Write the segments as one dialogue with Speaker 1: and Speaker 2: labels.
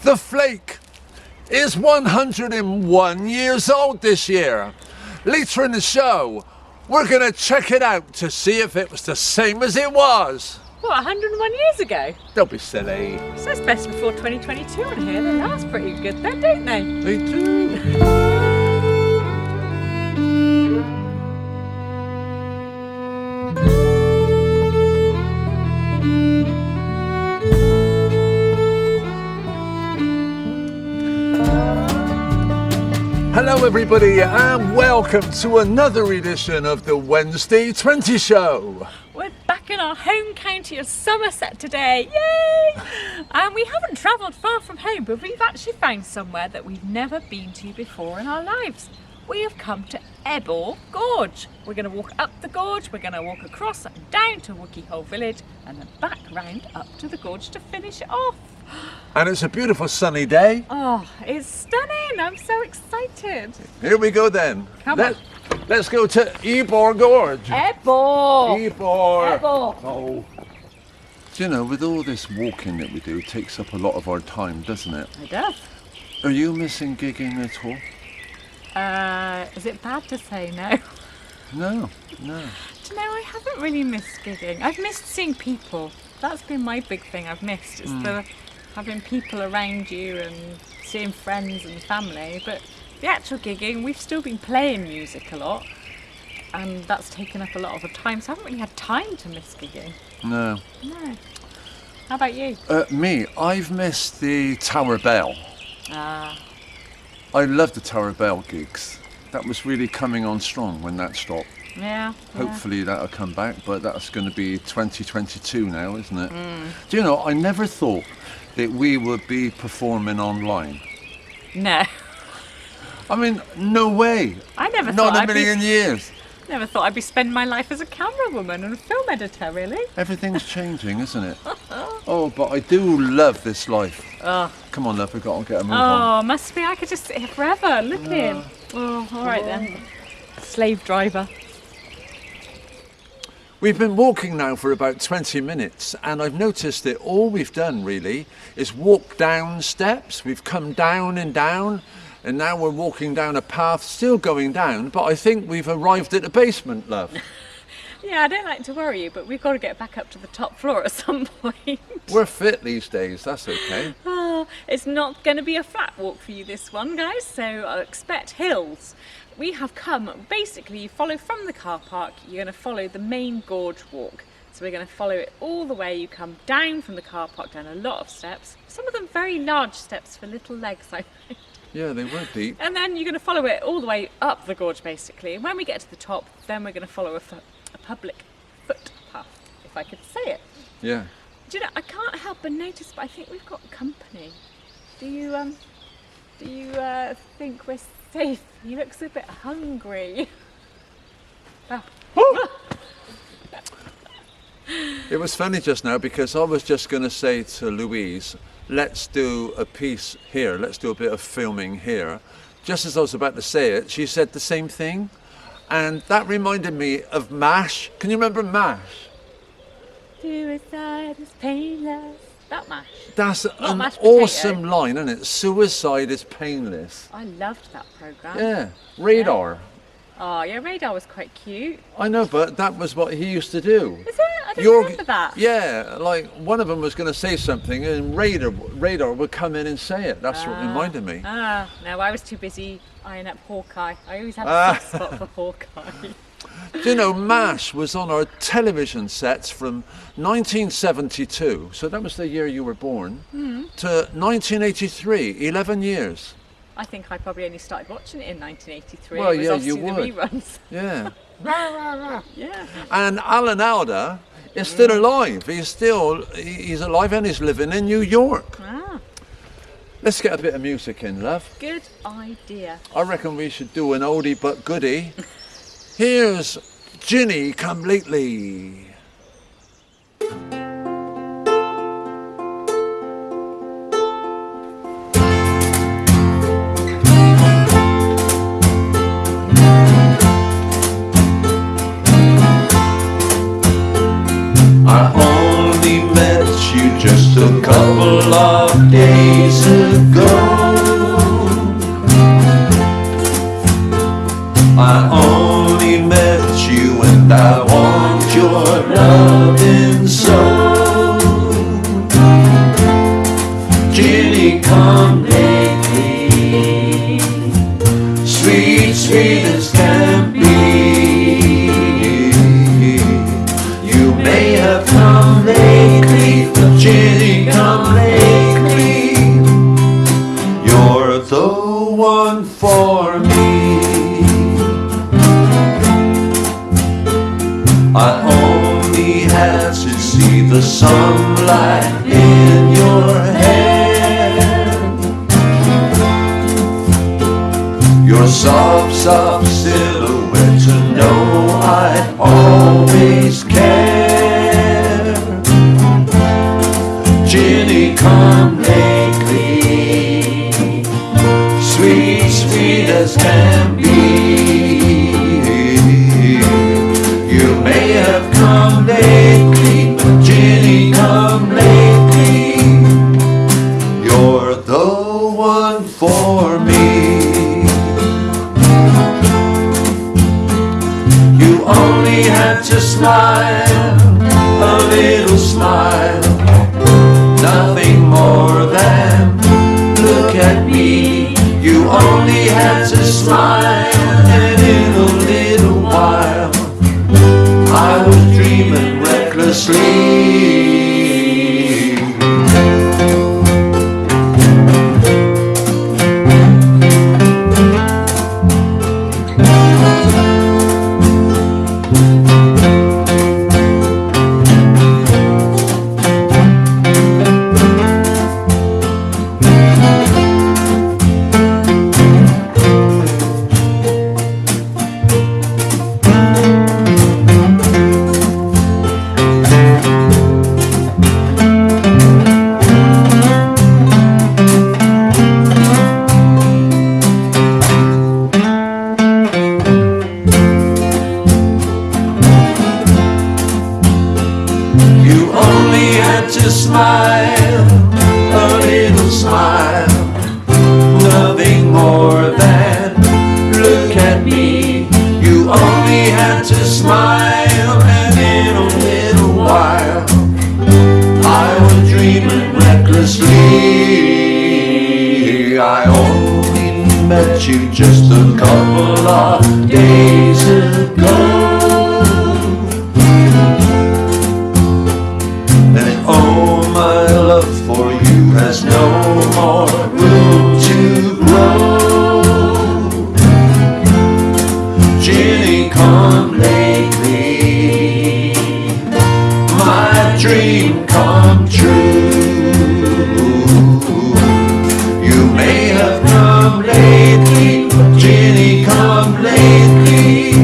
Speaker 1: The flake is 101 years old this year. Later in the show, we're going to check it out to see if it was the same as it was.
Speaker 2: What, 101 years ago?
Speaker 1: Don't be silly.
Speaker 2: It says best before 2022 on here. They last pretty good then, don't they?
Speaker 1: They do. Hello everybody and welcome to another edition of the Wednesday 20 Show.
Speaker 2: We're back in our home county of Somerset today, yay! And we haven't travelled far from home, but we've actually found somewhere that we've never been to before in our lives. We have come to Ebbor Gorge. We're going to walk up the gorge, we're going to walk across and down to Wookey Hole Village and then back round up to the gorge to finish it off.
Speaker 1: And it's a beautiful sunny day.
Speaker 2: Oh, it's stunning. I'm so excited.
Speaker 1: Here we go then.
Speaker 2: Come on.
Speaker 1: Let's go to Ebbor Gorge.
Speaker 2: Ebbor.
Speaker 1: Ebbor.
Speaker 2: Ebbor.
Speaker 1: Oh. Do you know, with all this walking that we do, it takes up a lot of our time, doesn't it?
Speaker 2: It does.
Speaker 1: Are you missing gigging at all?
Speaker 2: Is it bad to say no?
Speaker 1: No.
Speaker 2: Do you know, I haven't really missed gigging. I've missed seeing people. That's been my big thing I've missed. It's the having people around you and seeing friends and family. But the actual gigging, we've still been playing music a lot, and that's taken up a lot of the time. So I haven't really had time to miss gigging.
Speaker 1: No.
Speaker 2: No. How about you?
Speaker 1: Me, I've missed the Tower Bell.
Speaker 2: Ah.
Speaker 1: I love the Tower Bell gigs. That was really coming on strong when that stopped.
Speaker 2: Yeah.
Speaker 1: Hopefully that'll come back, but that's going to be 2022 now, isn't it? Do you know, I never thought that we would be performing online.
Speaker 2: No.
Speaker 1: I mean, no way.
Speaker 2: I never thought
Speaker 1: Not a million years.
Speaker 2: Never thought I'd be spending my life as a camera woman and a film editor, really.
Speaker 1: Everything's changing, isn't it? Oh, but I do love this life.
Speaker 2: Oh.
Speaker 1: Come on, love, we've got to get a move on.
Speaker 2: Oh, must be. I could just sit here forever. Look at him. Oh, all right then. Slave driver.
Speaker 1: We've been walking now for about 20 minutes and I've noticed that all we've done really is walk down steps. We've come down and now we're walking down a path still going down, but I think we've arrived at the basement, love.
Speaker 2: Yeah, I don't like to worry you, but we've got to get back up to the top floor at some point.
Speaker 1: We're fit these days, that's okay.
Speaker 2: Oh, it's not going to be a flat walk for you, this one, guys, so I'll expect hills. We have come, basically, you follow from the car park, you're going to follow the main gorge walk. So we're going to follow it all the way. You come down from the car park, down a lot of steps, some of them very large steps for little legs, I think.
Speaker 1: Yeah, they were deep.
Speaker 2: And then you're going to follow it all the way up the gorge, basically. And when we get to the top, then we're going to follow a public footpath, if I could say it.
Speaker 1: Yeah.
Speaker 2: Do you know, I can't help but notice, but I think we've got company. Do you think we're safe? He looks a bit hungry. Oh.
Speaker 1: It was funny just now because I was just going to say to Louise, let's do a piece here, let's do a bit of filming here. Just as I was about to say it, she said the same thing. And that reminded me of MASH. Can you remember MASH?
Speaker 2: Suicide is painless. That MASH.
Speaker 1: That's
Speaker 2: Not
Speaker 1: an
Speaker 2: mashed potato.
Speaker 1: awesome line, isn't it? Suicide is painless.
Speaker 2: I loved that programme.
Speaker 1: Yeah, Radar.
Speaker 2: Oh, yeah, Radar was quite cute.
Speaker 1: I know, but that was what he used to do.
Speaker 2: Is it? I don't remember that.
Speaker 1: Yeah, like one of them was going to say something and Radar would come in and say it. That's what reminded me.
Speaker 2: No, I was too busy eyeing up Hawkeye. I always had a soft spot for Hawkeye.
Speaker 1: Do you know, MASH was on our television sets from 1972, so that was the year you were born, to 1983, 11 years.
Speaker 2: I think I probably only started watching it in 1983.
Speaker 1: Well,
Speaker 2: it was
Speaker 1: yeah,
Speaker 2: obviously
Speaker 1: you would.
Speaker 2: The reruns.
Speaker 1: Yeah.
Speaker 2: Yeah.
Speaker 1: And Alan Alda is still alive. He's alive and he's living in New York.
Speaker 2: Ah,
Speaker 1: Let's get a bit of music in, love.
Speaker 2: good idea.
Speaker 1: I reckon we should do an oldie but goodie. Here's Ginny Come Lately.
Speaker 3: I only met you just a couple of days days ago. I only met you and I want your loving soul. Ginny, come lately, sweet, sweet as can be. You may have come lately, but Ginny, come lately. You're the one for me. I only had to see the sunlight in your hair, your soft, soft silhouette to know I'd always care. Ginny, come lately, sweet, sweet as can be. You may have come lately, but Ginny, come lately. You're the one for me. You only had to smile, a little smile, nothing more than look at me. You only had to smile, and in a little while I was dreaming recklessly. Smile, a little smile, nothing more than look at me. You only had to smile, and in a little while I was dreaming recklessly. I only met you just a couple of days ago. Has no more room to grow. Ginny, come lately, my dream come true. You may have come lately, but Ginny, come lately.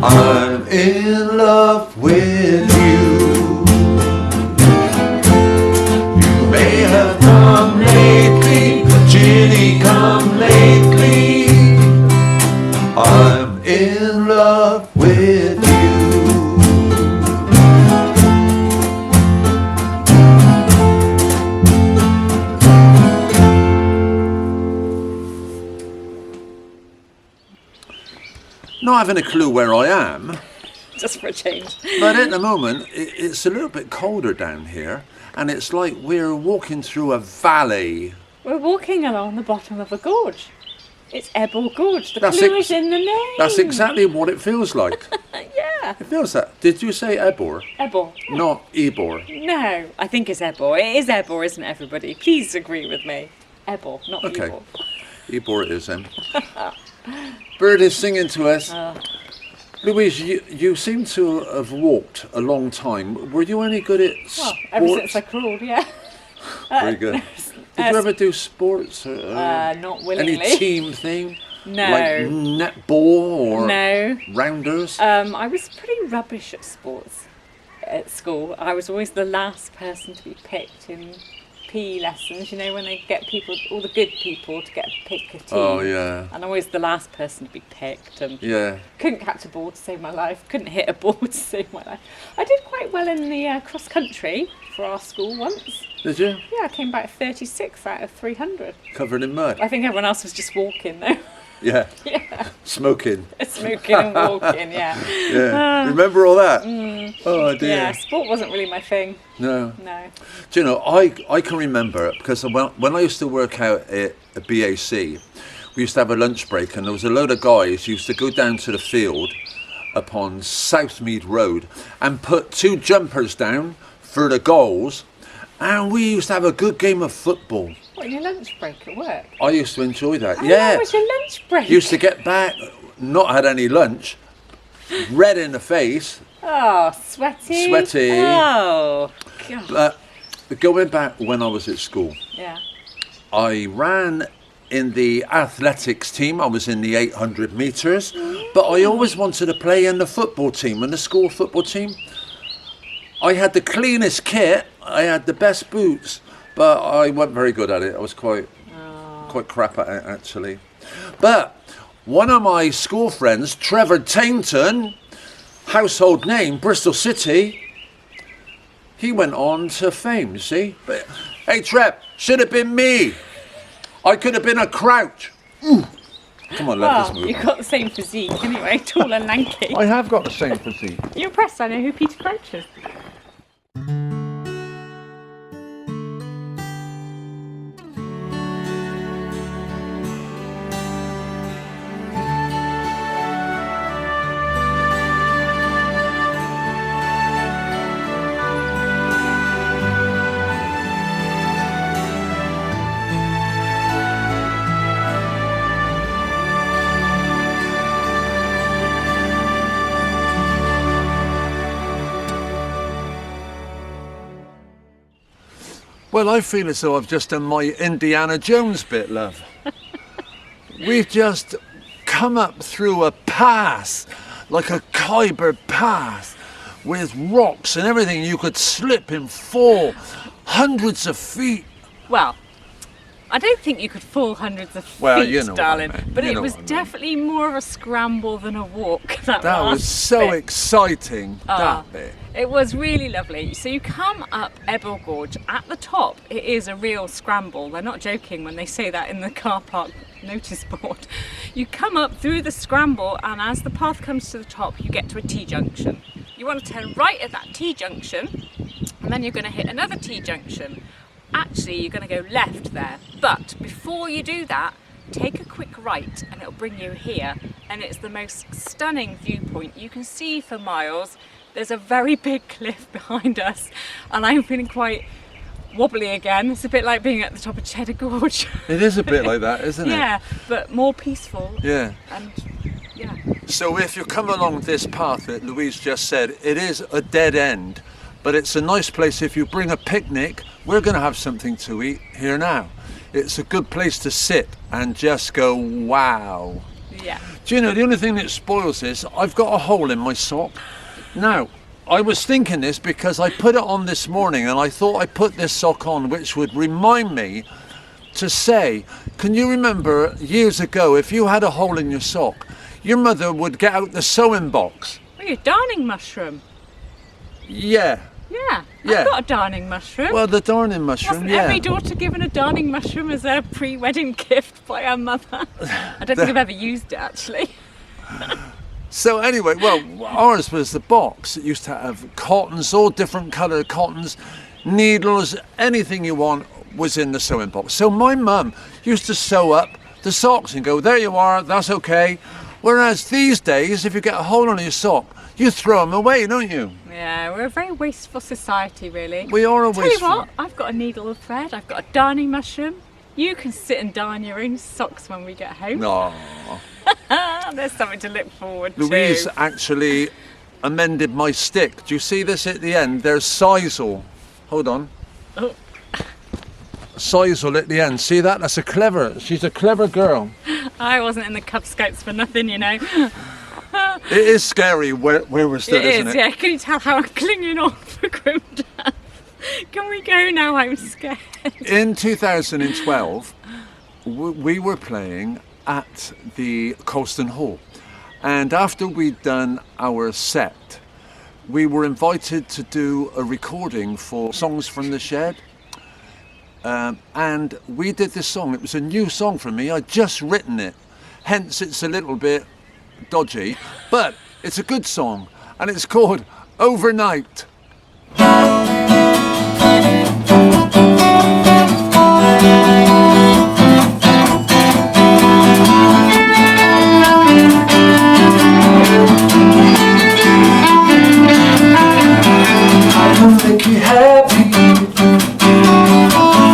Speaker 3: I'm in love with you. Come lately, Ginny, come lately. I'm in love with you. Not having a clue where I am.
Speaker 2: Just for a change.
Speaker 3: But at the moment, it's a little bit colder down here. And it's like we're walking through a valley.
Speaker 2: We're walking along the bottom of a gorge. It's Ebbor Gorge. The clue is in the name.
Speaker 3: That's exactly what it feels like.
Speaker 2: Yeah.
Speaker 3: It feels that. Did you say Ebbor?
Speaker 2: Ebbor.
Speaker 3: Not Ebbor.
Speaker 2: No, I think it's Ebbor. It is Ebbor, isn't it, everybody? Please agree with me. Ebbor, not
Speaker 3: Okay.
Speaker 2: Ebbor.
Speaker 3: Ebbor it is then. Bird is singing to us. Louise, you seem to have walked a long time. Were you any good at sports?
Speaker 2: Ever since I crawled, yeah.
Speaker 3: Very good. Did you ever do sports?
Speaker 2: Not willingly.
Speaker 3: Any team thing?
Speaker 2: No.
Speaker 3: Like netball or
Speaker 2: No.
Speaker 3: rounders?
Speaker 2: I was pretty rubbish at sports at school. I was always the last person to be picked in PE lessons, you know, when they get people, all the good people, to get pick a team.
Speaker 3: Oh, yeah.
Speaker 2: And I'm always the last person to be picked. And
Speaker 3: Yeah.
Speaker 2: couldn't catch a ball to save my life. Couldn't hit a ball to save my life. I did quite well in the cross country for our school once.
Speaker 3: Did you?
Speaker 2: Yeah, I came back 36 out of 300.
Speaker 3: Covered in mud.
Speaker 2: I think everyone else was just walking though.
Speaker 3: Yeah.
Speaker 2: Yeah.
Speaker 3: Smoking.
Speaker 2: Smoking and walking, yeah.
Speaker 3: Yeah. Remember all that? Oh dear.
Speaker 2: Yeah, sport wasn't really my thing.
Speaker 3: No.
Speaker 2: No.
Speaker 3: Do you know, I can remember, because when I used to work out at a BAC, we used to have a lunch break, and there was a load of guys who used to go down to the field upon Southmead Road and put 2 jumpers down for the goals, and we used to have a good game of football.
Speaker 2: What, your lunch break at work?
Speaker 3: I used to enjoy that.
Speaker 2: How
Speaker 3: Yeah.
Speaker 2: long was your lunch break?
Speaker 3: Used to get back, not had any lunch, red in the face,
Speaker 2: Oh, sweaty.
Speaker 3: Sweaty.
Speaker 2: Oh, God.
Speaker 3: but going back when I was at school,
Speaker 2: Yeah.
Speaker 3: I ran in the athletics team. I was in the 800 metres, but I always wanted to play in the football team, in the school football team. I had the cleanest kit, I had the best boots, but I wasn't very good at it. I was quite crap at it, actually. But one of my school friends, Trevor Tainton, household name, Bristol City, he went on to fame, you see. But, hey, Trev, should have been me. I could have been a Crouch. Ooh. Come on, let's move
Speaker 2: You've
Speaker 3: on.
Speaker 2: got the same physique anyway, tall and lanky.
Speaker 1: I have got the same physique.
Speaker 2: You're impressed I know who Peter Crouch is.
Speaker 1: Well, I feel as though I've just done my Indiana Jones bit, love. We've just come up through a pass, like a Khyber pass, with rocks and everything. You could slip and fall hundreds of feet.
Speaker 2: Well, I don't think you could fall hundreds of feet,
Speaker 1: Well, you know what I
Speaker 2: darling.
Speaker 1: meant.
Speaker 2: But
Speaker 1: You
Speaker 2: it
Speaker 1: know
Speaker 2: was
Speaker 1: what I mean.
Speaker 2: definitely more of a scramble than a walk. That
Speaker 1: That was
Speaker 2: last
Speaker 1: so
Speaker 2: bit.
Speaker 1: exciting, that bit.
Speaker 2: It was really lovely. So you come up Ebbor Gorge. At the top, it is a real scramble. They're not joking when they say that in the car park notice board. You come up through the scramble, and as the path comes to the top, you get to a T-junction. You want to turn right at that T-junction, and then you're going to hit another T-junction. Actually, you're going to go left there. But before you do that, take a quick right, and it'll bring you here. And it's the most stunning viewpoint. You can see for miles. There's a very big cliff behind us, and I'm feeling quite wobbly again. It's a bit like being at the top of Cheddar Gorge.
Speaker 1: It is a bit like that, isn't it?
Speaker 2: Yeah, but more peaceful.
Speaker 1: Yeah.
Speaker 2: And yeah.
Speaker 1: So if you come along this path that Louise just said, it is a dead end, but it's a nice place if you bring a picnic. We're going to have something to eat here now. It's a good place to sit and just go, wow.
Speaker 2: Yeah.
Speaker 1: Do you know, the only thing that spoils this, I've got a hole in my sock. Now, I was thinking this because I put it on this morning, and I thought I put this sock on which would remind me to say, can you remember years ago, if you had a hole in your sock, your mother would get out the sewing box?
Speaker 2: Oh, your darning mushroom.
Speaker 1: Yeah.
Speaker 2: Yeah.
Speaker 1: Yeah.
Speaker 2: I've got a darning mushroom.
Speaker 1: Well, the darning mushroom,
Speaker 2: Wasn't
Speaker 1: yeah.
Speaker 2: every daughter given a darning mushroom as a pre-wedding gift by her mother? I don't think I've ever used it, actually.
Speaker 1: So anyway, well, ours was the box. It used to have cottons, all different coloured cottons, needles, anything you want was in the sewing box. So my mum used to sew up the socks and go, there you are, that's okay. Whereas these days, if you get a hole in your sock, you throw them away, don't you?
Speaker 2: Yeah, we're a very wasteful society, really.
Speaker 1: We are a
Speaker 2: Tell you
Speaker 1: wasteful.
Speaker 2: what, I've got a needle of thread, I've got a darning mushroom. You can sit and darn your own socks when we get home.
Speaker 1: No.
Speaker 2: There's something to look forward
Speaker 1: Louise
Speaker 2: to.
Speaker 1: actually amended my stick. Do you see this at the end? There's sisal. Hold on.
Speaker 2: Oh.
Speaker 1: Sisal at the end. See that? That's she's a clever girl.
Speaker 2: I wasn't in the Cub Scouts for nothing, you know.
Speaker 1: It is scary where we're stood,
Speaker 2: It
Speaker 1: isn't
Speaker 2: is,
Speaker 1: it?
Speaker 2: yeah. Can you tell how I'm clinging on for grim death? Can we go now? I'm scared.
Speaker 1: In 2012, we were playing at the Colston Hall, and after we'd done our set, we were invited to do a recording for Songs from the Shed. And we did this song. It was a new song for me. I'd just written it, hence it's a little bit dodgy, but it's a good song, and it's called Overnight.
Speaker 4: I can make you happy,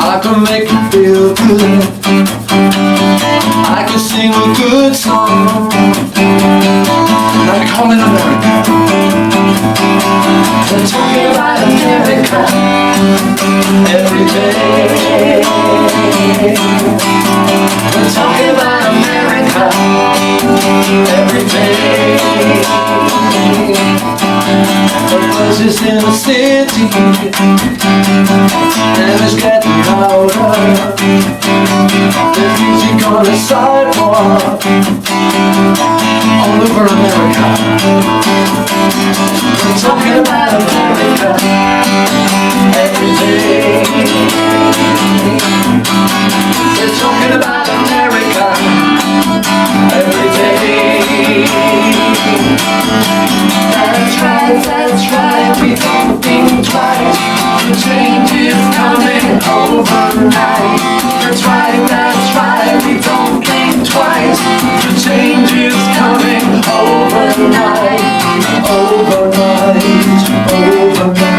Speaker 4: I can make you feel good, I can sing a good song, like calling America. We're talking about America every day. We're talking about America every day. The buzz is in the city, and it's getting louder. There's music on the sidewalk all over America. We're talking about America every day. We're talking about America every day. That's right, we don't think twice. The change is coming overnight. That's right, we don't think twice. The change is coming overnight. Overnight, overnight.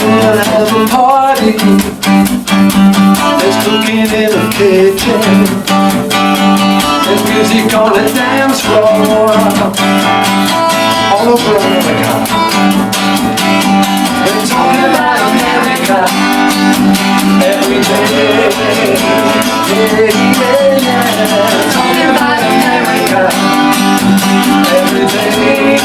Speaker 4: We'll have a party. There's cooking in the kitchen. There's music on the dance floor all over America. We're talking about America every day. We're talking about America every day.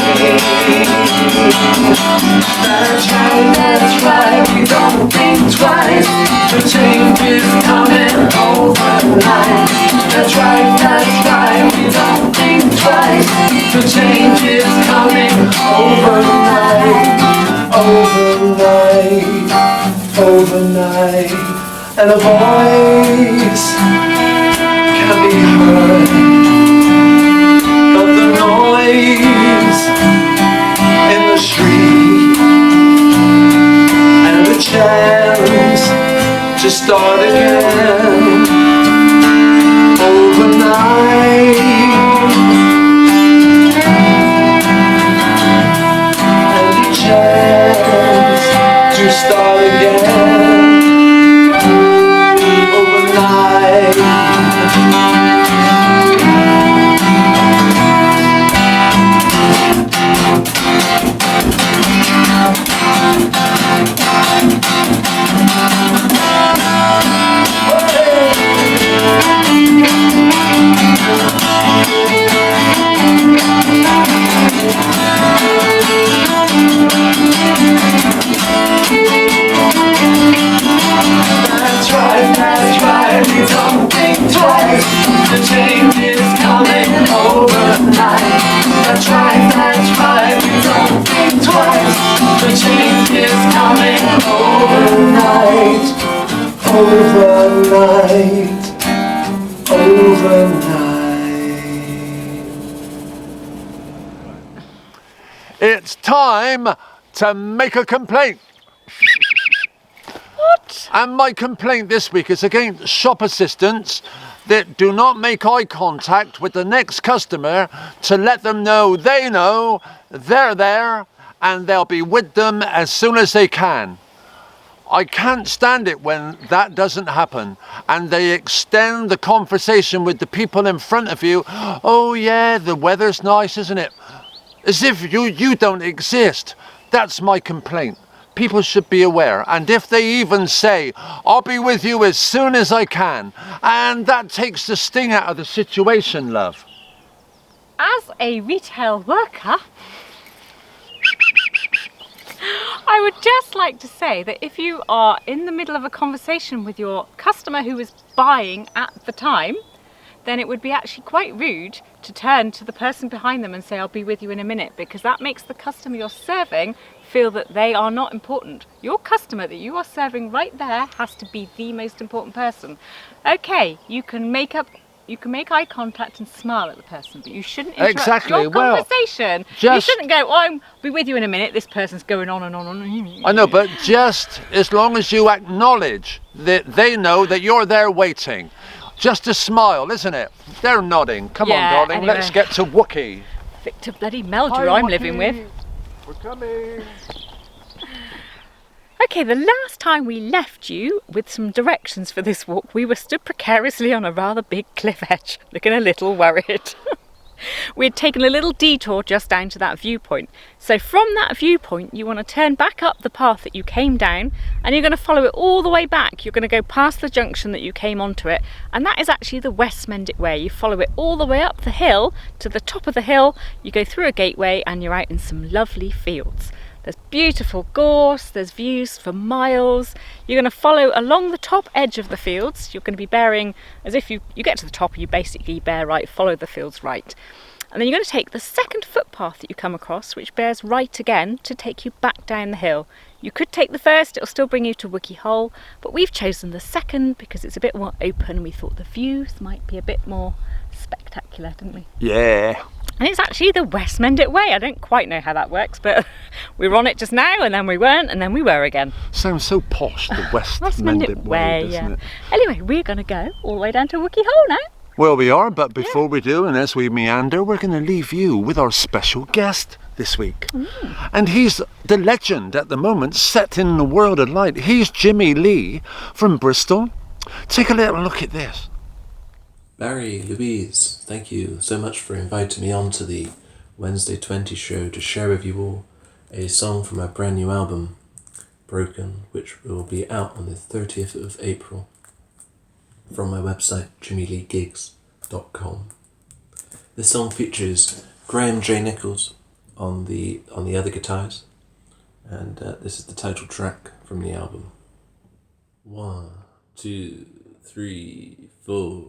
Speaker 4: That's right, we don't think twice. The change is coming overnight. That's right, we don't think twice. The change is coming overnight. Overnight, overnight. And a voice can be heard, but the noise in the street and the chance to start again overnight, and the chance to start again overnight. That's right, we don't think twice. The change is coming overnight. That's right, we don't think twice. The change is coming overnight. Overnight, overnight.
Speaker 1: It's time to make a complaint.
Speaker 2: What?
Speaker 1: And my complaint this week is against shop assistants that do not make eye contact with the next customer to let them know they're there and they'll be with them as soon as they can. I can't stand it when that doesn't happen and they extend the conversation with the people in front of you. Oh yeah, the weather's nice, isn't it? As if you don't exist. That's my complaint. people should be aware. And if they even say, I'll be with you as soon as I can, and that takes the sting out of the situation, love.
Speaker 2: As a retail worker, I would just like to say that if you are in the middle of a conversation with your customer who is buying at the time, then it would be actually quite rude to turn to the person behind them and say, I'll be with you in a minute, because that makes the customer you're serving feel that they are not important. Your customer that you are serving right there has to be the most important person. Okay, you can make eye contact and smile at the person, but you shouldn't interrupt your conversation. You shouldn't go, I'll be with you in a minute, this person's going on and on and on.
Speaker 1: I know, but just as long as you acknowledge that they know that you're there waiting. Just a smile, isn't it? They're nodding. Come on, darling,
Speaker 2: anyway.
Speaker 1: let's get to Wookie.
Speaker 2: Victor bloody Meldrew I'm living with.
Speaker 1: We're coming.
Speaker 2: Okay, the last time we left you with some directions for this walk, we were stood precariously on a rather big cliff edge, looking a little worried. We had taken a little detour just down to that viewpoint. So from that viewpoint, you want to turn back up the path that you came down, and you're going to follow it all the way back. You're going to go past the junction that you came onto it, and that is actually the West Mendip Way. You follow it all the way up the hill to the top of the hill, you go through a gateway, and you're out in some lovely fields. There's beautiful gorse, there's views for miles. You're going to follow along the top edge of the fields. You're going to be bearing, as if you get to the top, you basically bear right, follow the fields right. And then you're going to take the second footpath that you come across, which bears right again, to take you back down the hill. You could take the first, it'll still bring you to Wookie Hole, but we've chosen the second because it's a bit more open. We thought the views might be a bit more spectacular, didn't we?
Speaker 1: Yeah.
Speaker 2: And it's actually the West Mendip Way. I don't quite know how that works, but we were on it just now, and then we weren't, and then we were again.
Speaker 1: Sounds so posh, the West Mendip Way, doesn't it?
Speaker 2: Anyway, we're going to go all the way down to Wookie Hole now.
Speaker 1: Well, we are, but before we do, and as we meander, we're going to leave you with our special guest this week. And he's the legend at the moment, set in the world of light. He's Jimmy Lee from Bristol. Take a little look at this.
Speaker 5: Barry, Louise, thank you so much for inviting me on to the Wednesday 20 show to share with you all a song from my brand new album, Broken, which will be out on the 30th of April from my website, jimmyleegigs.com. This song features Graham J. Nichols on the other guitars, and this is the title track from the album. 1, 2, 3, 4.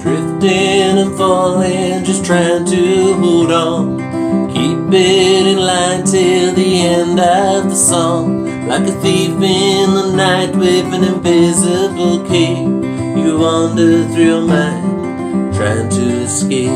Speaker 5: Drifting and falling, just trying to hold on. Keep it in line till the end of the song. Like a thief in the night with an invisible key, you wander through your mind, trying to escape.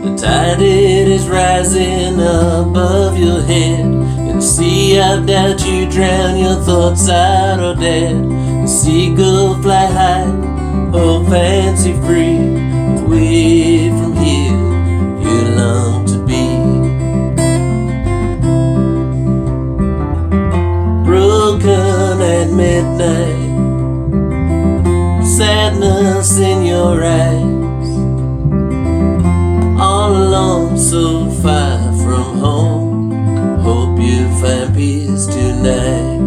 Speaker 5: The tide, it is rising above your head. In a sea of doubt you drown, your thoughts out or dead. The seagull fly high, oh fancy free. Away from here, you long to be. Broken at midnight, sadness in your eyes. All alone, so far from home. Hope you find peace tonight.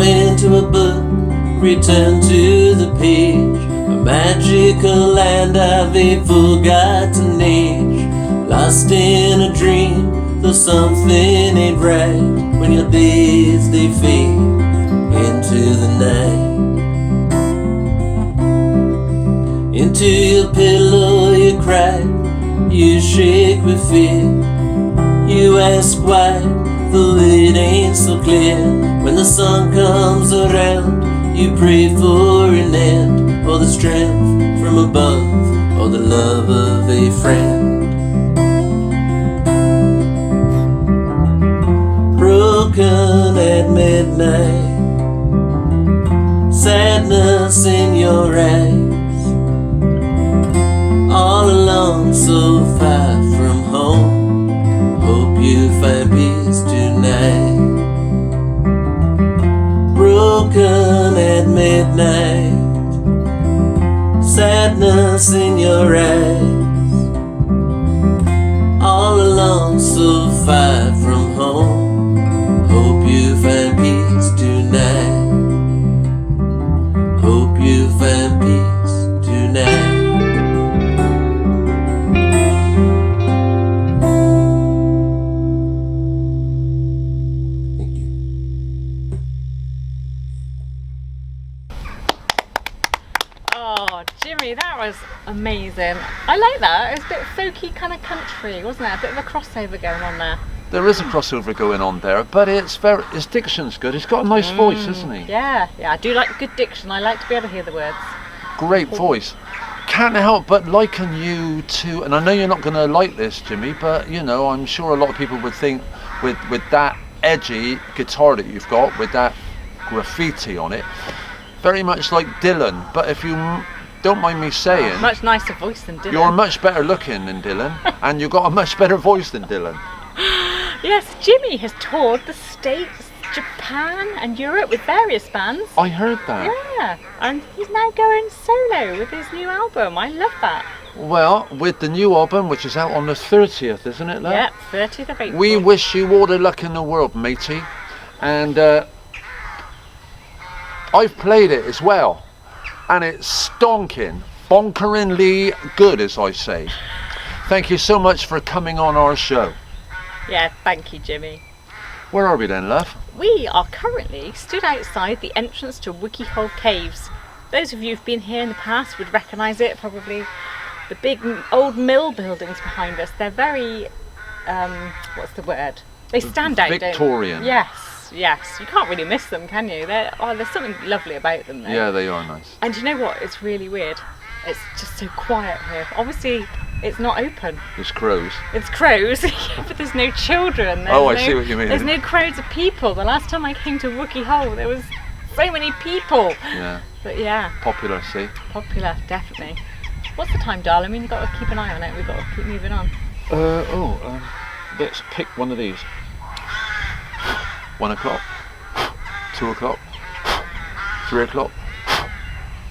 Speaker 5: Into a book, return to the page, a magical land of a forgotten age. Lost in a dream, though something ain't right, when your days they fade into the night. Into your pillow you cry, you shake with fear. You ask why For it ain't so clear when the sun comes around. You pray for an end, or the strength from above, or the love of a friend. Broken at midnight, sadness in your eyes, all alone so far from home. Hope you find peace tonight. Broken at midnight, sadness in your eyes, all alone so far from home. Hope you find peace tonight. Hope you find peace tonight. Thank you.
Speaker 2: Oh, Jimmy, that was amazing. I like that. It was a bit folky kind of country, wasn't it? A bit of a crossover going on there.
Speaker 1: There is a crossover going on there, but his diction's good. He's got a nice voice, isn't he?
Speaker 2: Yeah, I do like good diction. I like to be able to hear the words.
Speaker 1: Great voice. Can't help but liken you to, and I know you're not going to like this, Jimmy, but you know, I'm sure a lot of people would think with that edgy guitar that you've got, with that graffiti on it, very much like Dylan. But if you don't mind me saying,
Speaker 2: Much nicer voice than Dylan.
Speaker 1: you're much better looking than Dylan, and you've got a much better voice than Dylan.
Speaker 2: Yes, Jimmy has toured the States, Japan and Europe with various bands.
Speaker 1: I heard that.
Speaker 2: Yeah, and he's now going solo with his new album. I love that.
Speaker 1: Well, with the new album, which is out on the 30th, isn't it, love?
Speaker 2: Yeah, 30th of April.
Speaker 1: We wish you all the luck in the world, matey. And I've played it as well. And it's stonking, bonkeringly good, as I say. Thank you so much for coming on our show.
Speaker 2: Yeah, thank you, Jimmy.
Speaker 1: Where are we then, love?
Speaker 2: We are currently stood outside the entrance to Wiki Hole Caves. Those of you who've been here in the past would recognise it, probably. The big old mill buildings behind us, they're very, what's the word? They stand out,
Speaker 1: Victorian.
Speaker 2: don't they? Yes. You can't really miss them, can you? There's something lovely about them, though.
Speaker 1: Yeah, they are nice.
Speaker 2: And you know what? It's really weird. It's just so quiet here. Obviously, it's not open.
Speaker 1: There's crows.
Speaker 2: It's crows, but there's no children.
Speaker 1: I see what you mean.
Speaker 2: There's no crowds of people. The last time I came to Wookie Hole, there was so many people.
Speaker 1: Yeah.
Speaker 2: But yeah,
Speaker 1: Popular, see?
Speaker 2: popular, definitely. What's the time, darling? I mean, you've got to keep an eye on it. We've got to keep moving on.
Speaker 1: Let's pick one of these. 1 o'clock, 2 o'clock, 3 o'clock,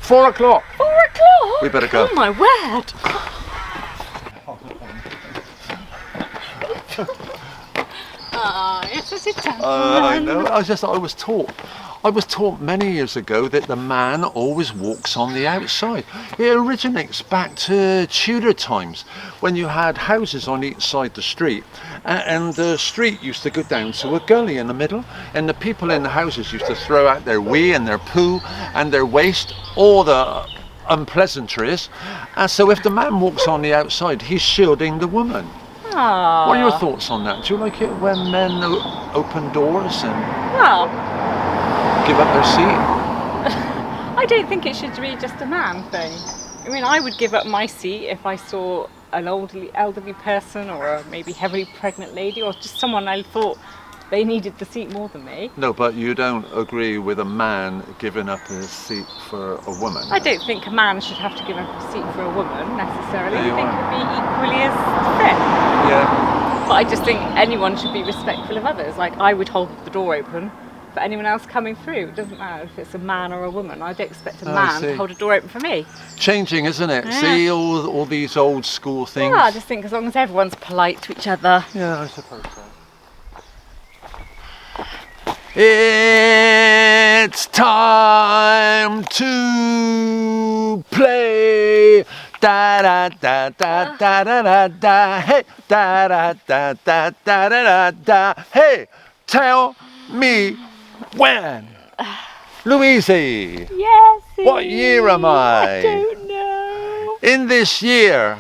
Speaker 1: 4 o'clock.
Speaker 2: 4 o'clock?
Speaker 1: We better go.
Speaker 2: Oh my word! Oh, you're such a gentleman.
Speaker 1: I know. I was taught many years ago that the man always walks on the outside. It originates back to Tudor times, when you had houses on each side the street, and the street used to go down to a gully in the middle, and the people in the houses used to throw out their wee and their poo and their waste, all the unpleasantries. And so if the man walks on the outside, he's shielding the woman.
Speaker 2: Aww.
Speaker 1: What are your thoughts on that? Do you like it when men open doors and
Speaker 2: Well,
Speaker 1: give up their seat?
Speaker 2: I don't think it should be just a man thing. I mean, I would give up my seat if I saw an elderly person or a maybe heavily pregnant lady or just someone I thought they needed the seat more than me.
Speaker 1: No, but you don't agree with a man giving up his seat for a woman?
Speaker 2: I don't think a man should have to give up a seat for a woman necessarily.
Speaker 1: There
Speaker 2: I
Speaker 1: you
Speaker 2: think
Speaker 1: are.
Speaker 2: it would be equally as fair.
Speaker 1: Yeah.
Speaker 2: But I just think anyone should be respectful of others. Like, I would hold the door open for anyone else coming through. It doesn't matter if it's a man or a woman. I don't expect a
Speaker 1: I
Speaker 2: man
Speaker 1: see.
Speaker 2: to hold a door open for me.
Speaker 1: Changing, isn't it?
Speaker 2: Yeah.
Speaker 1: See all these old school things?
Speaker 2: Yeah, I just think as long as everyone's polite to each other.
Speaker 1: Yeah, I suppose so. It's time to play. Da da da da da da da da. Hey, da da da da da da da. Hey, tell me when. Louise,
Speaker 2: Yes.
Speaker 1: what year am I?
Speaker 2: I don't know.
Speaker 1: In this year,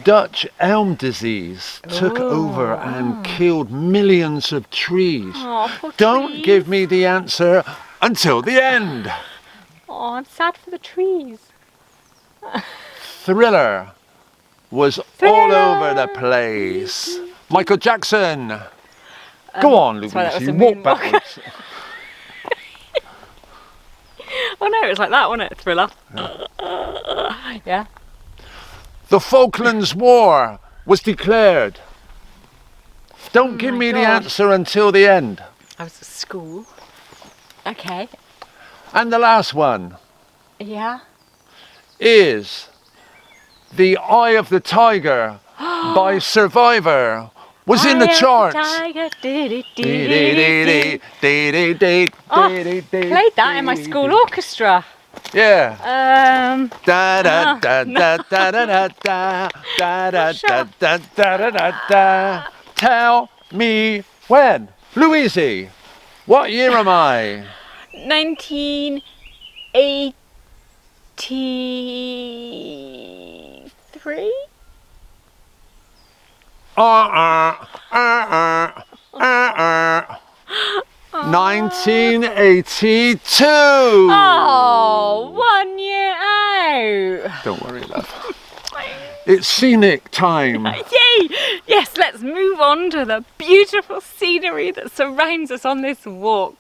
Speaker 3: Dutch elm disease took over and killed millions of trees.
Speaker 2: Oh, poor
Speaker 3: Don't
Speaker 2: trees.
Speaker 3: give me the answer until the end.
Speaker 2: Oh, I'm sad for the trees.
Speaker 3: Thriller was all over the place. Michael Jackson. Go on,
Speaker 2: sorry, that was
Speaker 3: Louise,
Speaker 2: a
Speaker 3: you walk
Speaker 2: moonwalk.
Speaker 3: backwards.
Speaker 2: Oh no, it was like that, wasn't it? Thriller. Yeah.
Speaker 3: The Falklands War was declared. Don't give
Speaker 2: my
Speaker 3: me the
Speaker 2: God.
Speaker 3: answer until the end.
Speaker 2: I was at school. Okay.
Speaker 3: And the last one
Speaker 2: Yeah.
Speaker 3: is The Eye of the Tiger by Survivor. Was in the charts.
Speaker 2: Played that in my school orchestra.
Speaker 3: Yeah. Da
Speaker 2: Ah,
Speaker 3: da da da da da da da da da da da da da da. Tell me when, Louise. What year am I?
Speaker 2: 1983.
Speaker 3: 1982.
Speaker 2: Oh, 1 year out.
Speaker 3: Don't worry, love. It's scenic time.
Speaker 2: Yay! Yes, let's move on to the beautiful scenery that surrounds us on this walk.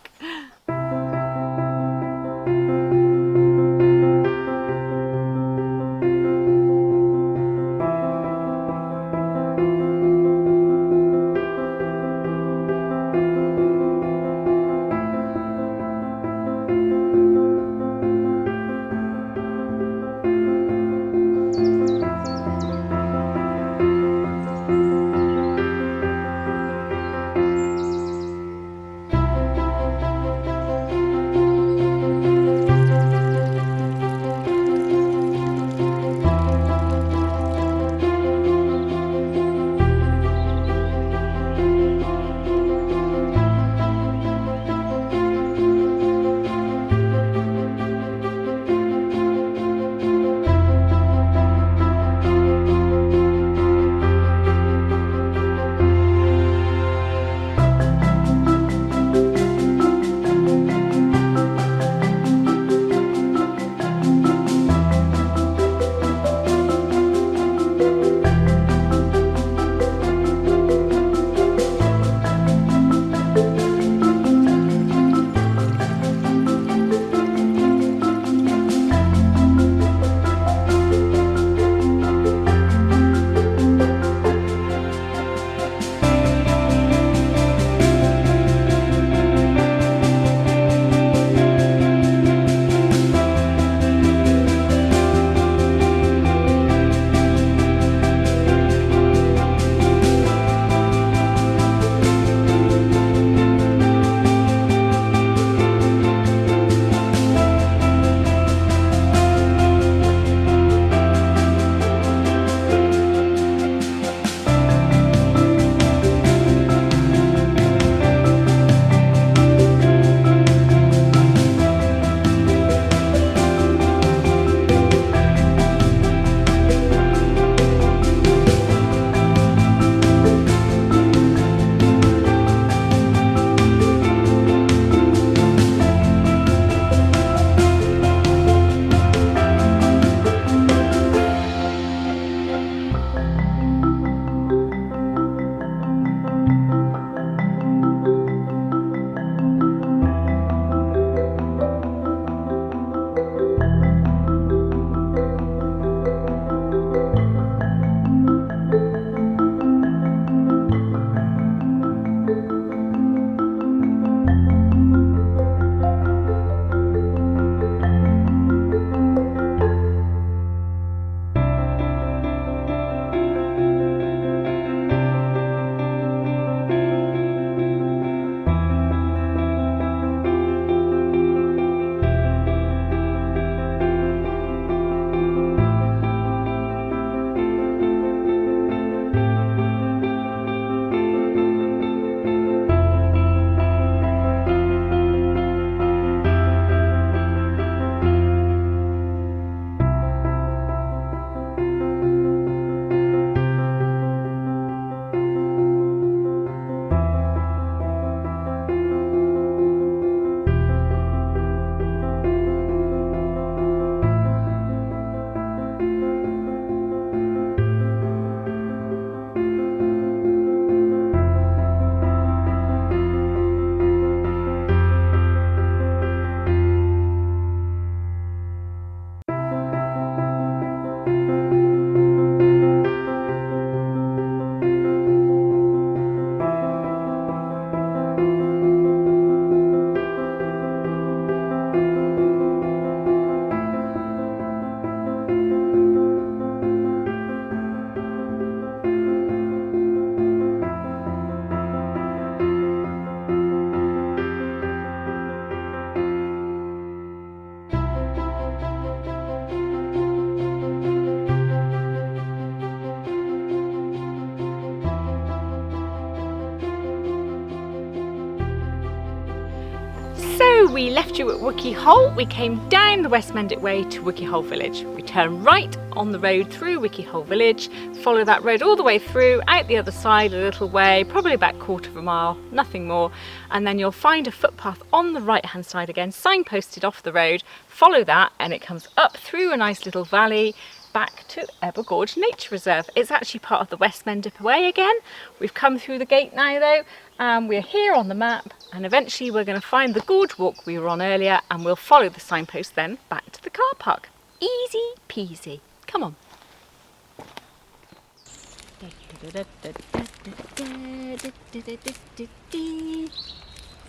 Speaker 2: we left you at Wookie Hole. We came down the West Mendip Way to Wookie Hole Village. We turn right on the road through Wookie Hole Village, follow that road all the way through, out the other side a little way, probably about 1/4 of a mile, nothing more, and then you'll find a footpath on the right hand side again, signposted off the road. Follow that and it comes up through a nice little valley back to Ebbor Gorge Nature Reserve. It's actually part of the West Mendip Way again. We've come through the gate now though, and we're here on the map, and eventually we're going to find the gorge walk we were on earlier, and we'll follow the signpost then back to the car park. Easy peasy. Come on.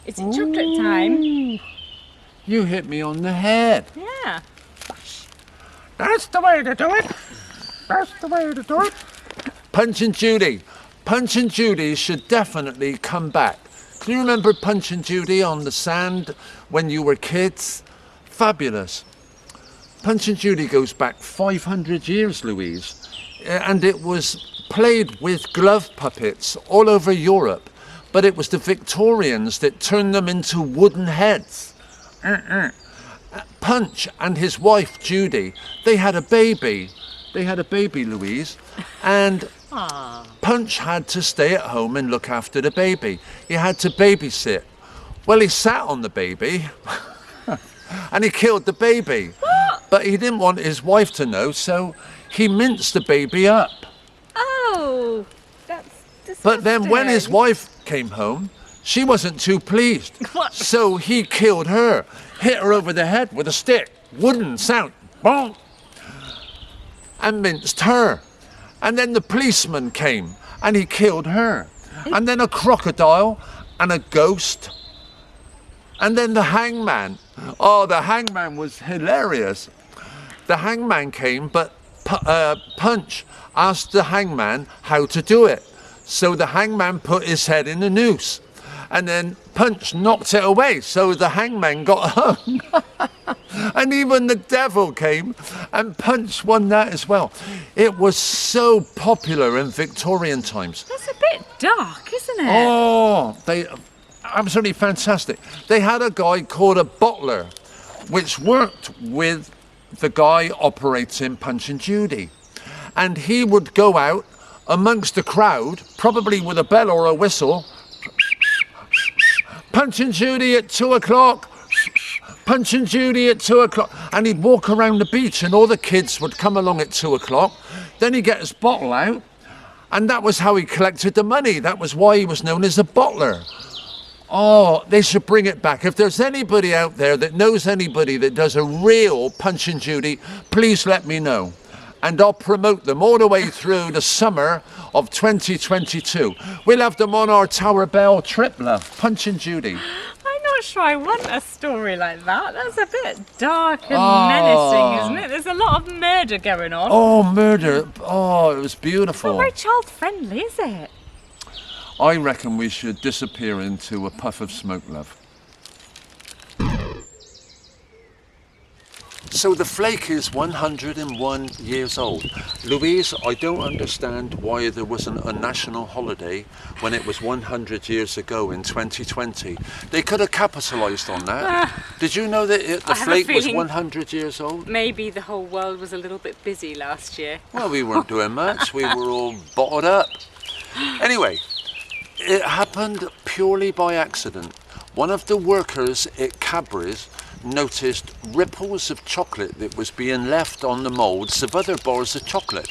Speaker 2: Is it chocolate time?
Speaker 1: You hit me on the head.
Speaker 2: Yeah.
Speaker 1: That's the way to do it. That's the way to do it. Punch and Judy. Punch and Judy should definitely come back. Do you remember Punch and Judy on the sand when you were kids? Fabulous. Punch and Judy goes back 500 years, Louise. And it was played with glove puppets all over Europe. But it was the Victorians that turned them into wooden heads. Punch and his wife Judy, they had a baby. They had a baby, Louise, and Punch had to stay at home and look after the baby. He had to babysit. Well, he sat on the baby and he killed the baby. But he didn't want his wife to know, so he minced the baby up.
Speaker 2: Oh, that's disgusting.
Speaker 1: But then when his wife came home, she wasn't too pleased.
Speaker 2: What?
Speaker 1: So he killed her, hit her over the head with a stick, wooden sound, bonk, and minced her. And then the policeman came and he killed her. And then a crocodile and a ghost. And then the hangman. Oh, the hangman was hilarious. The hangman came, but Punch asked the hangman how to do it. So the hangman put his head in the noose. And then Punch knocked it away, so the hangman got hung. And even the devil came, and Punch won that as well. It was so popular in Victorian times.
Speaker 2: That's a bit dark, isn't it?
Speaker 1: Oh, they absolutely fantastic. They had a guy called a bottler, which worked with the guy operating Punch and Judy. And he would go out amongst the crowd, probably with a bell or a whistle. Punch and Judy at 2 o'clock. Punch and Judy at 2 o'clock. And he'd walk around the beach and all the kids would come along at 2 o'clock. Then he'd get his bottle out. And that was how he collected the money. That was why he was known as a bottler. Oh, they should bring it back. If there's anybody out there that knows anybody that does a real Punch and Judy, please let me know. And I'll promote them all the way through the summer of 2022. We'll have them on our Tower Bell trip, love. Punch and Judy.
Speaker 2: I'm not sure I want a story like that. That's a bit dark and menacing, isn't it? There's a lot of murder going on.
Speaker 1: Oh, murder. Oh, it was beautiful.
Speaker 2: Not very child friendly, is it?
Speaker 1: I reckon we should disappear into a puff of smoke, love. So the flake is 101 years old. Louise, I don't understand why there wasn't a national holiday when it was 100 years ago in 2020. They could have capitalised on that. Did you know that the flake was 100 years old?
Speaker 2: Maybe the whole world was a little bit busy last year.
Speaker 1: Well, we weren't doing much. We were all bottled up. Anyway, it happened purely by accident. One of the workers at Cadbury's noticed ripples of chocolate that was being left on the moulds of other bars of chocolate.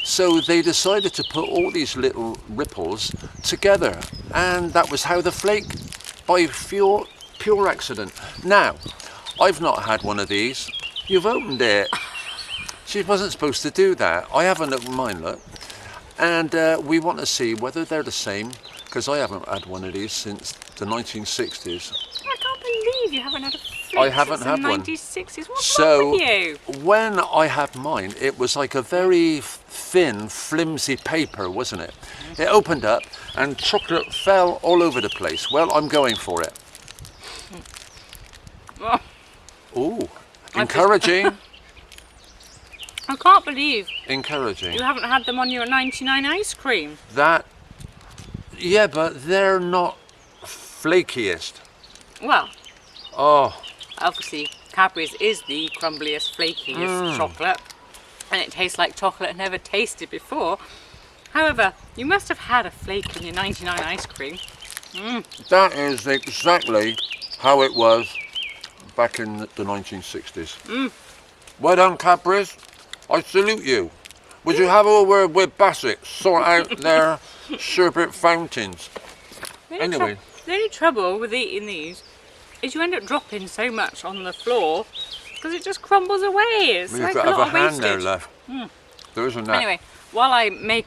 Speaker 1: So they decided to put all these little ripples together, and that was how the flake, by pure accident. Now, I've not had one of these. You've opened it. She wasn't supposed to do that. I haven't opened mine, look. And we want to see whether they're the same, because I haven't had one of these since the 1960s.
Speaker 2: I can't believe you haven't had a flake
Speaker 1: I haven't
Speaker 2: since
Speaker 1: had
Speaker 2: the
Speaker 1: one.
Speaker 2: 1960s. What's wrong with you?
Speaker 1: When I had mine, it was like a very thin, flimsy paper, wasn't it? It opened up and chocolate fell all over the place. Well, I'm going for it.
Speaker 2: Oh,
Speaker 1: Ooh, encouraging.
Speaker 2: I can't believe
Speaker 1: Encouraging.
Speaker 2: you haven't had them on your 99 ice cream.
Speaker 1: That, yeah, but they're not flakiest.
Speaker 2: Well,
Speaker 3: Oh,
Speaker 2: Obviously, Cadbury's is the crumbliest, flakiest chocolate, and it tastes like chocolate I've never tasted before. However, you must have had a flake in your 99 ice cream.
Speaker 3: that is exactly how it was back in the 1960s. Well done, Cadbury's. I salute you. Would you have a word with Bassett, sort out their sherbet fountains? Anyway.
Speaker 2: The only trouble with eating these is you end up dropping so much on the floor because it just crumbles away. It's
Speaker 3: You've
Speaker 2: like
Speaker 3: got
Speaker 2: a
Speaker 3: to
Speaker 2: lot
Speaker 3: have a
Speaker 2: of
Speaker 3: hand there
Speaker 2: wastage.
Speaker 3: left. There isn't that.
Speaker 2: Anyway, while I make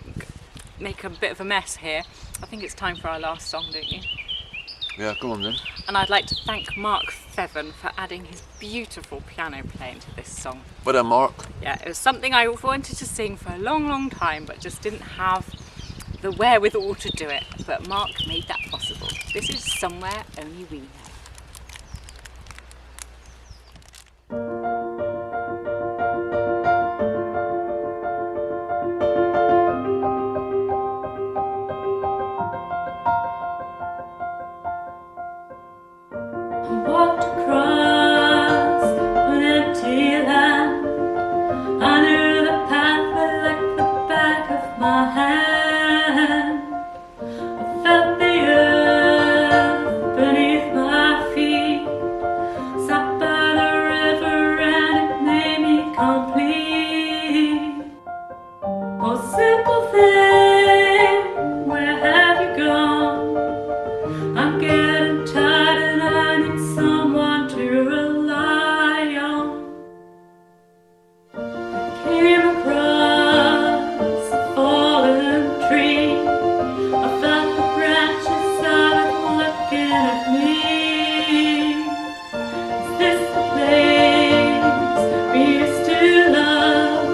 Speaker 2: a bit of a mess here, I think it's time for our last song, don't you?
Speaker 3: Yeah, go on then.
Speaker 2: And I'd like to thank Mark Fevan for adding his beautiful piano playing to this song.
Speaker 3: Well done, Mark.
Speaker 2: Yeah, it was something I wanted to sing for a long, long time, but just didn't have the wherewithal to do it. But Mark made that possible. This is Somewhere Only We Know.
Speaker 6: Walked across an empty land. I knew the pathway like the back of my hand. I felt the earth beneath my feet. Sat by the river and it made me complete. Oh, simple thing, where have you gone? I'm getting tired and I need someone to rely on. I came across a fallen tree. I felt the branches of it looking at me. Is this the place we used to love?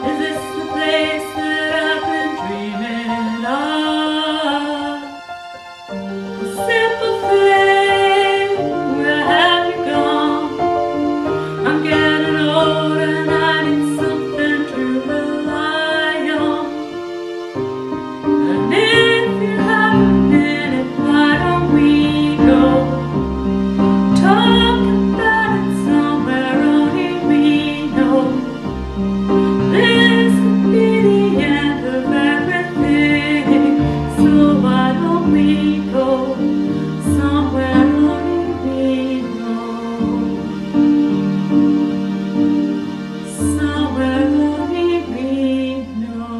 Speaker 6: Is this the place that I've been dreaming of? Simple thing, where have you gone? I'm getting old and I need something to rely on. And if you have a minute, why don't we go talk about it somewhere only we know? This could be the end of everything, so why don't we go somewhere only we know? Somewhere only we know.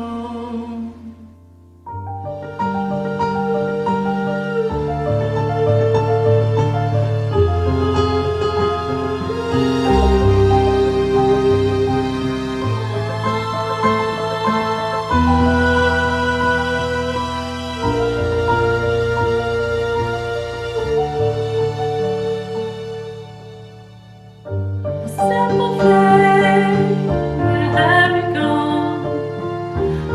Speaker 6: Simple thing, where have you gone?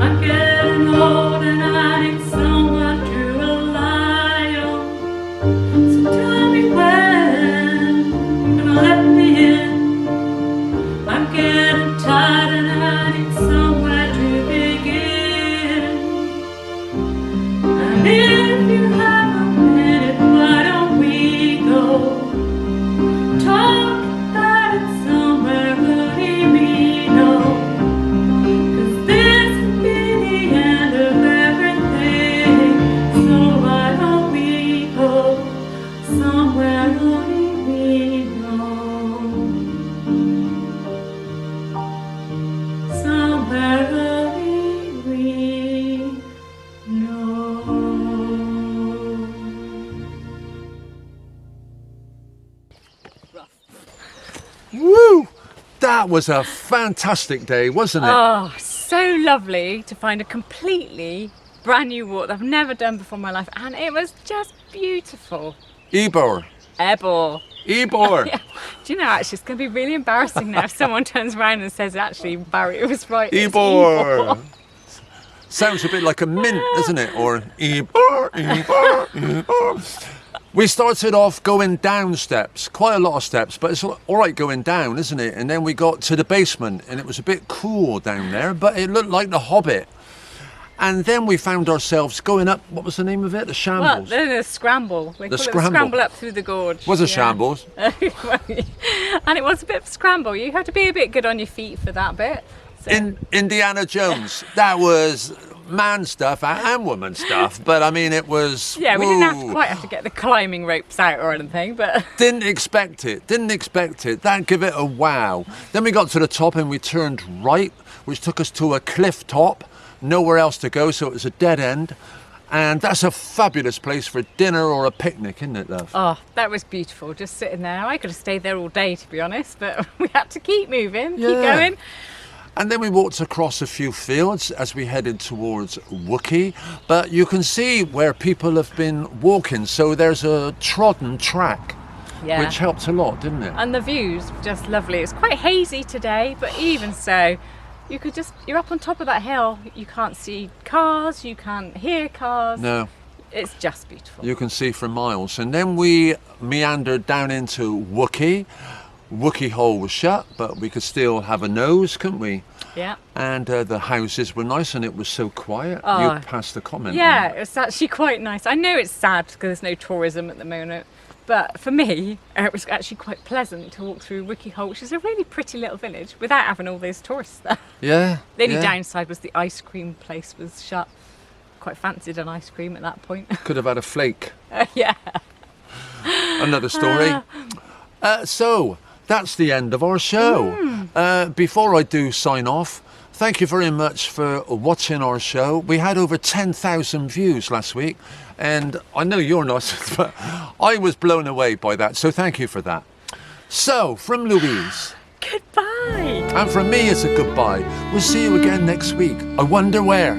Speaker 6: I'm getting old and I need someone to rely on. So tell me when you're gonna let me in. I'm getting tired and I need somewhere to begin. And if you have a minute, why don't we go talk about it somewhere only we know? 'Cause this could be the end of everything, so why don't we go somewhere only we know? Somewhere only we know.
Speaker 1: Woo! That was a fantastic day, wasn't it?
Speaker 2: Oh, so lovely to find a completely brand new walk that I've never done before in my life, and it was just beautiful.
Speaker 1: Ebbor.
Speaker 2: Ebbor.
Speaker 1: Ebbor.
Speaker 2: Yeah. Do you know, actually, it's going to be really embarrassing now if someone turns around and says, actually, Barry, it was right. it's
Speaker 1: Ebbor. Sounds a bit like a mint, doesn't it? Or Ebbor, Ebbor, Ebbor. We started off going down steps, quite a lot of steps, but it's all right going down, isn't it? And then we got to the basement and it was a bit cool down there, but it looked like The Hobbit.
Speaker 3: And then we found ourselves going up, what was the name of it? The
Speaker 2: Well,
Speaker 3: Shambles.
Speaker 2: then a scramble. They call it the
Speaker 3: scramble.
Speaker 2: scramble up through the gorge.
Speaker 3: Was a
Speaker 2: Yeah.
Speaker 3: shambles.
Speaker 2: And it was a bit of a scramble. You had to be a bit good on your feet for that bit. So.
Speaker 3: In Indiana Jones, that was man stuff and woman stuff, but I mean, it was...
Speaker 2: Yeah, we didn't
Speaker 3: woo.
Speaker 2: quite have to get the climbing ropes out or anything, but...
Speaker 3: Didn't expect it. That'd give it a wow. Then we got to the top and we turned right, which took us to a cliff top. Nowhere else to go, so it was a dead end. And that's a fabulous place for dinner or a picnic, isn't it, love?
Speaker 2: Oh, that was beautiful, just sitting there. I could have stayed there all day, to be honest, but we had to keep moving, keep
Speaker 3: Yeah.
Speaker 2: going.
Speaker 3: And then we walked across a few fields as we headed towards Wookey. But you can see where people have been walking, so there's a trodden track,
Speaker 2: Yeah.
Speaker 3: which helped a lot, didn't it?
Speaker 2: And the view's just lovely. It's quite hazy today, but even so, you're up on top of that hill. You can't see cars, you can't hear cars.
Speaker 3: No.
Speaker 2: It's just beautiful.
Speaker 3: You can see for miles. And then we meandered down into Wookey. Wookey Hole was shut, but we could still have a nose, couldn't we?
Speaker 2: Yeah.
Speaker 3: And the houses were nice and it was so quiet.
Speaker 2: Oh.
Speaker 3: You passed the comment.
Speaker 2: Yeah,
Speaker 3: on.
Speaker 2: it's actually quite nice. I know it's sad because there's no tourism at the moment, but for me, it was actually quite pleasant to walk through Wookey Hole, which is a really pretty little village without having all those tourists there.
Speaker 3: Yeah.
Speaker 2: The only
Speaker 3: yeah.
Speaker 2: downside was the ice cream place was shut. Quite fancied an ice cream at that point.
Speaker 3: Could have had a flake.
Speaker 2: Yeah.
Speaker 3: Another story. So, that's the end of our show. Before I do sign off, thank you very much for watching our show. We had over 10,000 views last week, and I know you're not, but I was blown away by that, so thank you for that. So, from Louise,
Speaker 2: Goodbye.
Speaker 3: and from me, it's a goodbye. We'll see you again next week. I wonder where.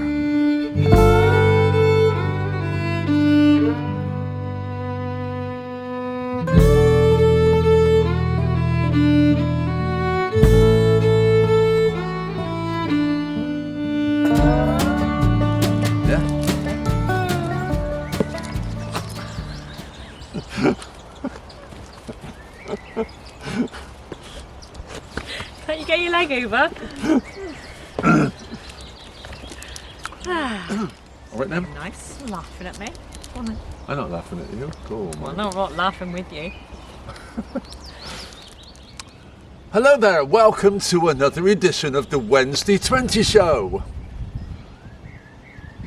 Speaker 2: Can't you get your leg over?
Speaker 3: All right then.
Speaker 2: Nice. Laughing at me. Go on then.
Speaker 3: I'm not laughing at you. Cool.
Speaker 2: Well, no, I'm not laughing with you.
Speaker 3: Hello there, welcome to another edition of the Wednesday 20 show.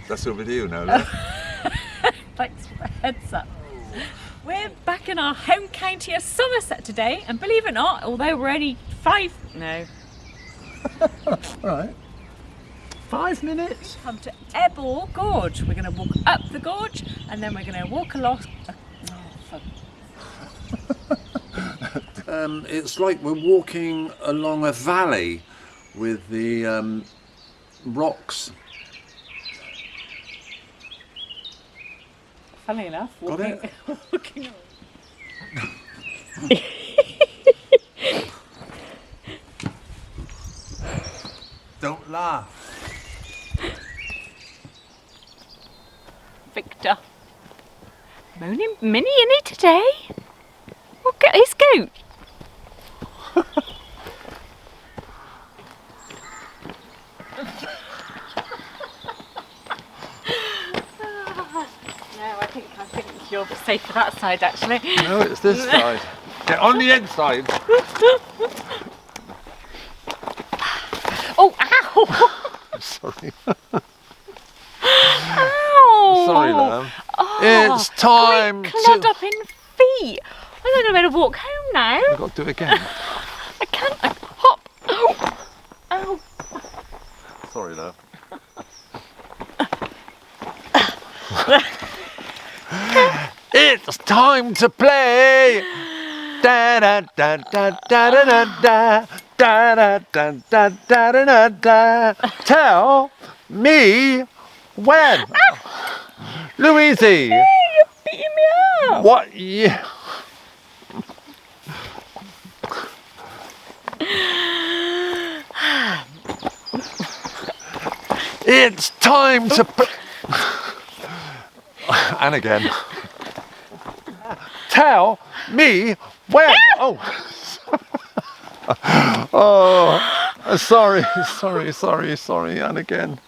Speaker 3: That's over to you now, love.
Speaker 2: Thanks for the heads up. We're back in our home county of Somerset today, and believe it or not, although we're only
Speaker 3: Right. 5 minutes.
Speaker 2: come to Ebbor Gorge. We're going to walk up the gorge, and then we're going to walk along.
Speaker 3: It's like we're walking along a valley with the rocks.
Speaker 2: Funny enough,
Speaker 3: Got
Speaker 2: walking,
Speaker 3: it?
Speaker 2: walking along.
Speaker 3: Don't laugh.
Speaker 2: Victor. Moaning Minnie in it today. Well, get his goat. No, I think you're safe for that side actually.
Speaker 3: No, it's this side. Get on the inside.
Speaker 2: Oh, ow!
Speaker 3: Sorry.
Speaker 2: Ow!
Speaker 3: Sorry, love.
Speaker 2: Oh,
Speaker 3: It's time
Speaker 2: clod
Speaker 3: to...
Speaker 2: up in feet. I don't know where to walk home now.
Speaker 3: I've got to do it again.
Speaker 2: I can't. Hop. Oh. Ow.
Speaker 3: Sorry, love. It's time to play. Da da da da da da da da da da da da da da. Tell me when. Louise.
Speaker 2: You're beating me up.
Speaker 3: What? Yeah. It's time to play. And again. Tell me when. Oh. Oh. Sorry. And again.